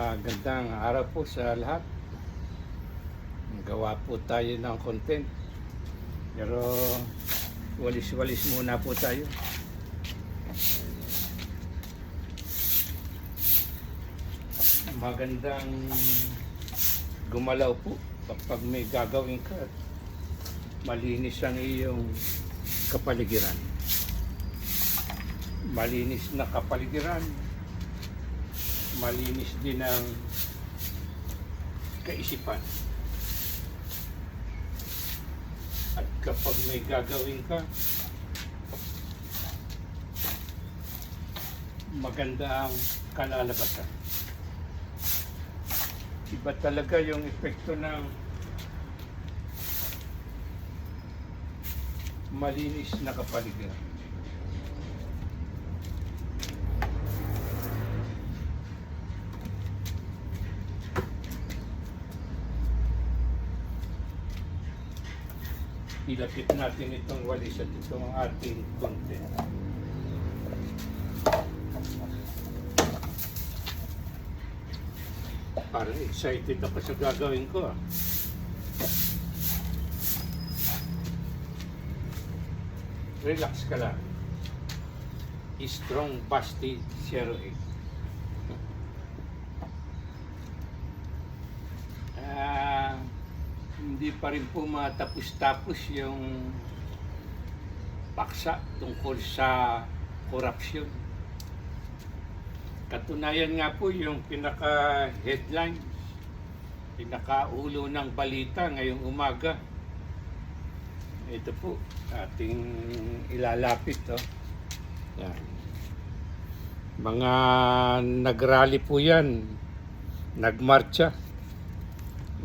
Magandang araw po sa lahat. Gawa po tayo ng content. Pero walis-walis muna po tayo. Magandang gumalaw po kapag may gagawin ka at malinis ang iyong kapaligiran. Malinis na kapaligiran, malinis din ang kaisipan. At kapag may gagawin ka, maganda ang kalalabasan. Iba talaga yung epekto ng malinis na kapaligiran. Ilapit natin itong walis at itong ating content. Parang excited ako sa gagawin ko. Relax ka lang. Strong Basti 08. Hindi pa rin po matapos-tapos yung paksa tungkol sa korupsyon. Katunayan nga po yung pinaka-headline, pinaka-ulo ng balita ngayong umaga. Ito po, ating ilalapit. Yan. Mga nagrally po yan, nagmarcha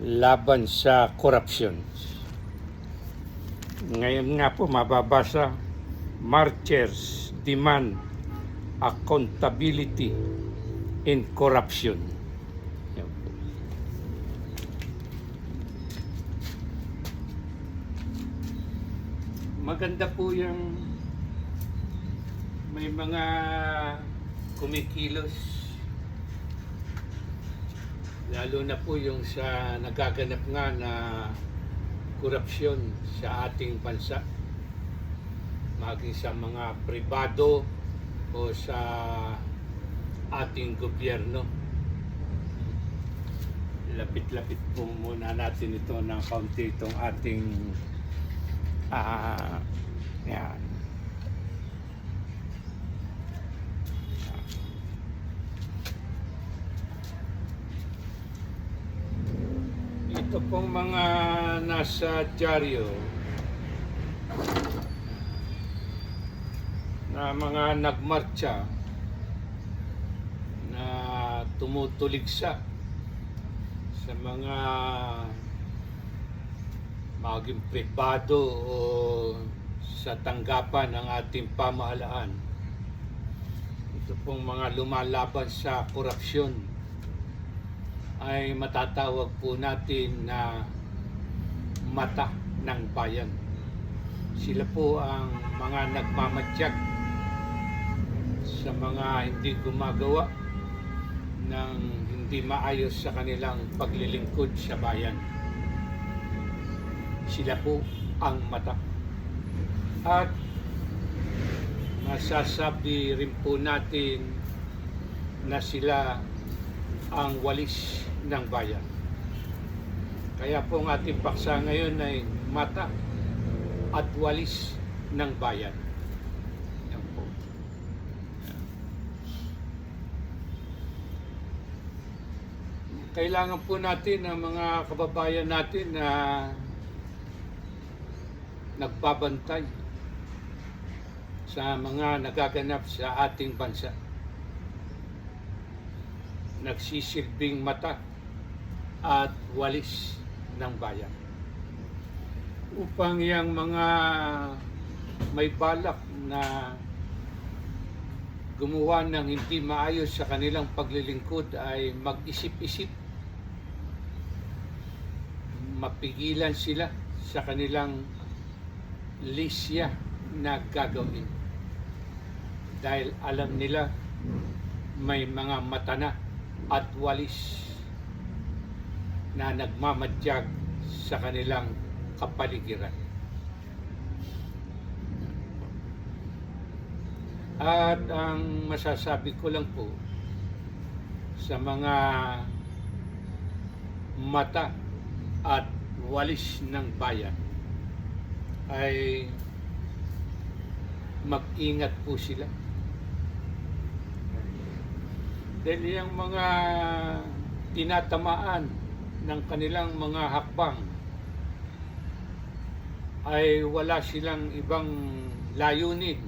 laban sa korupsyon. Ngayon nga po mababasa, marchers demand accountability in corruption. Maganda po yung may mga kumikilos, lalo na po yung sa nagaganap nga na korupsyon sa ating bansa, maging sa mga pribado o sa ating gobyerno. Lapit-lapit po muna natin ito ng kaunti itong ating yan. Ito pong mga nasa dyaryo na mga nagmarcha na tumutuligsa sa mga maging pribado o sa tanggapan ng ating pamahalaan. Ito pong mga lumalaban sa korupsyon ay matatawag po natin na mata ng bayan. Sila po ang mga nagmamatyag sa mga hindi gumagawa ng hindi maayos sa kanilang paglilingkod sa bayan. Sila po ang mata. At masasabi rin po natin na sila ang walis ng bayan. Kaya po ang ating paksa ngayon ay mata at walis ng bayan. Yan po. Kailangan po natin ang mga kababayan natin na nagbabantay sa mga nagaganap sa ating bansa. Nagsisilbing mata at walis ng bayan. Upang yung mga may balak na gumawa ng hindi maayos sa kanilang paglilingkod ay mag-isip-isip, mapigilan sila sa kanilang lisya na gagawin. Dahil alam nila may mga mata na at walis na nagmamadyag sa kanilang kapaligiran. At ang masasabi ko lang po sa mga mata at walis ng bayan ay mag-ingat po sila. Dahil yung mga tinatamaan ng kanilang mga hakbang ay wala silang ibang layunin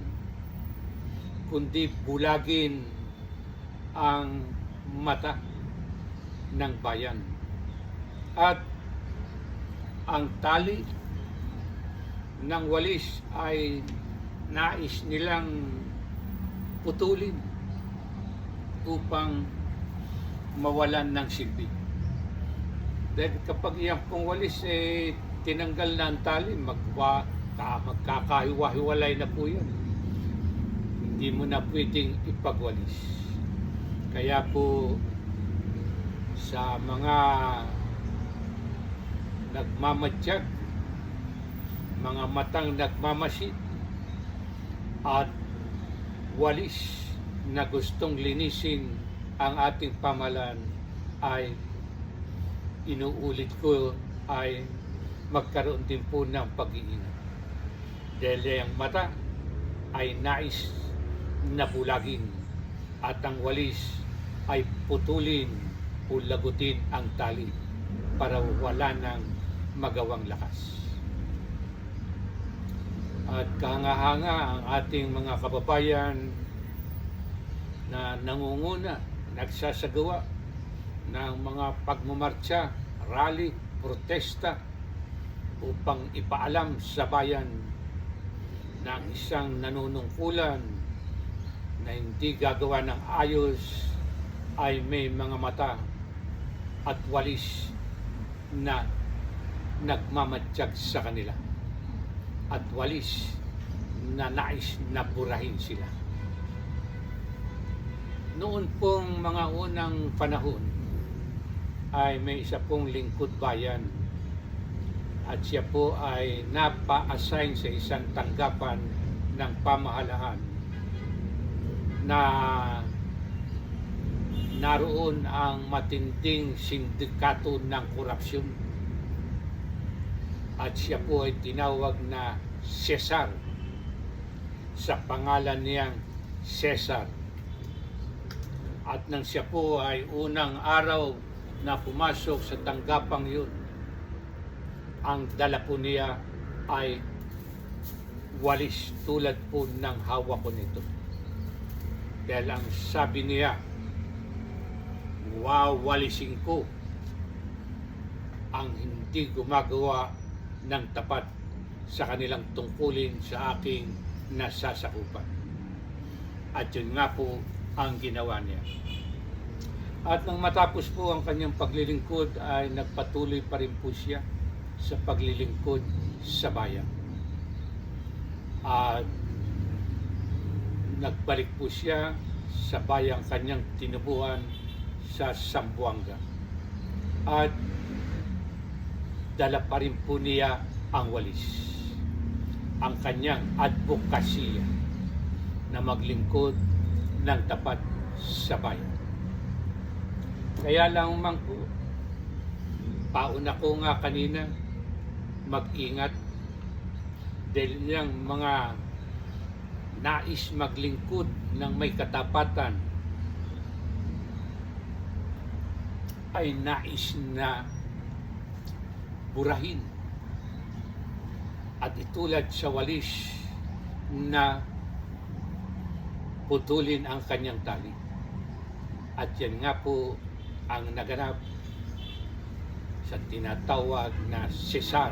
kundi bulagin ang mata ng bayan. At ang tali ng walis ay nais nilang putulin upang mawalan ng silbi. Dahil kapag iyan pong walis tinanggal na ang tali, magkakahiwa-hiwalay na po yan. Hindi mo na pwedeng ipagwalis. Kaya po sa mga nagmamadyag, mga matang nagmamasid at walis na gustong linisin ang ating pamahalaan, ay inuulit ko ay magkaroon din po ng pag-iingat. Dahil ang mata ay nais na bulagin at ang walis ay putulin o lagutin ang tali para wala ng magawang lakas. At kahanga-hanga ang ating mga kababayan na nangunguna, nagsasagawa ng mga pagmumartsa, rally, protesta upang ipaalam sa bayan na ang isang nanunungkulan na hindi gagawa ng ayos ay may mga mata at walis na nagmamadyag sa kanila at walis na nais na burahin sila. Noon pong mga unang panahon ay may isa pong lingkod bayan at siya po ay napa-assign sa isang tanggapan ng pamahalaan na naroon ang matinding sindikato ng korupsyon at siya po ay tinawag na Cesar sa pangalan niyang Cesar. At nang siya po ay unang araw na pumasok sa tanggapang yun, ang dala po niya ay walis tulad po ng hawak ko nito. Dahil ang sabi niya, wawalisin ko ang hindi gumagawa ng tapat sa kanilang tungkulin sa aking nasasakupan. At yun nga po ang ginawa niya. At nang matapos po ang kanyang paglilingkod ay nagpatuloy pa rin po siya sa paglilingkod sa bayan. At nagbalik po siya sa bayang kanyang tinubuhan sa Zamboanga. At dala pa rin po niya ang walis, ang kanyang advokasya na maglingkod ng tapat sa bayan. Kaya lang man po, pauna ko nga kanina, mag-ingat dahil yung mga nais maglingkod ng may katapatan ay nais na burahin at itulad sa walis na putulin ang kanyang tali. At yan nga po ang naganap sa tinatawag na Cesar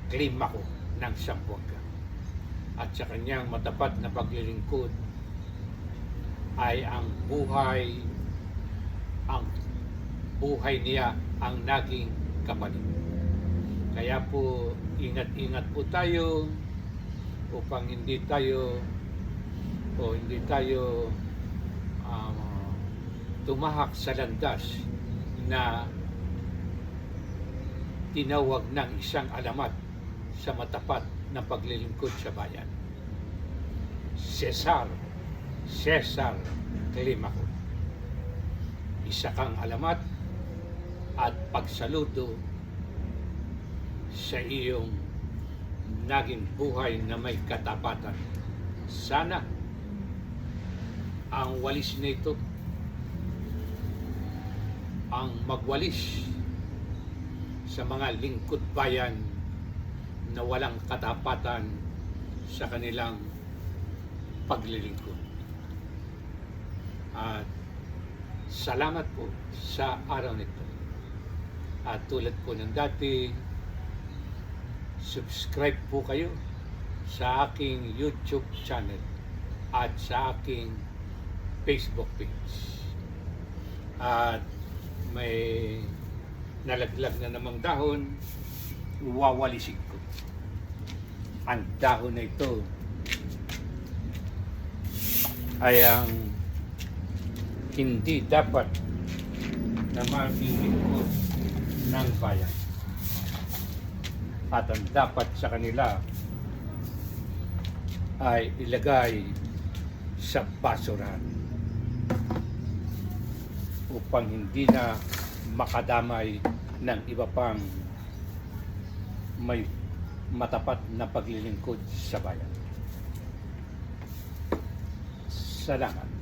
Climaco ng Zamboanga. At sa kanyang matapat na paglilingkod ay ang buhay niya ang naging kapalit. Kaya po ingat-ingat po tayo upang hindi tayo tumahak sa landas na tinawag ng isang alamat sa matapat na paglilingkod sa bayan. Cesar Climaco. Isa kang alamat at pagsaludo sa iyong naging buhay na may katapatan. Sana ang walis nito ang magwalis sa mga lingkod bayan na walang katapatan sa kanilang paglilingkod. At salamat po sa araw nito. At tulad po ng dati, subscribe po kayo sa aking YouTube channel at sa aking Facebook page. At may nalaglag na namang dahon, wawalisin ko. Ang dahon na ito ay ang hindi dapat na maglilingkod ng bayan. At ang dapat sa kanila ay ilagay sa basurahan upang hindi na makadamay ng iba pang may matapat na paglilingkod sa bayan. Salamat.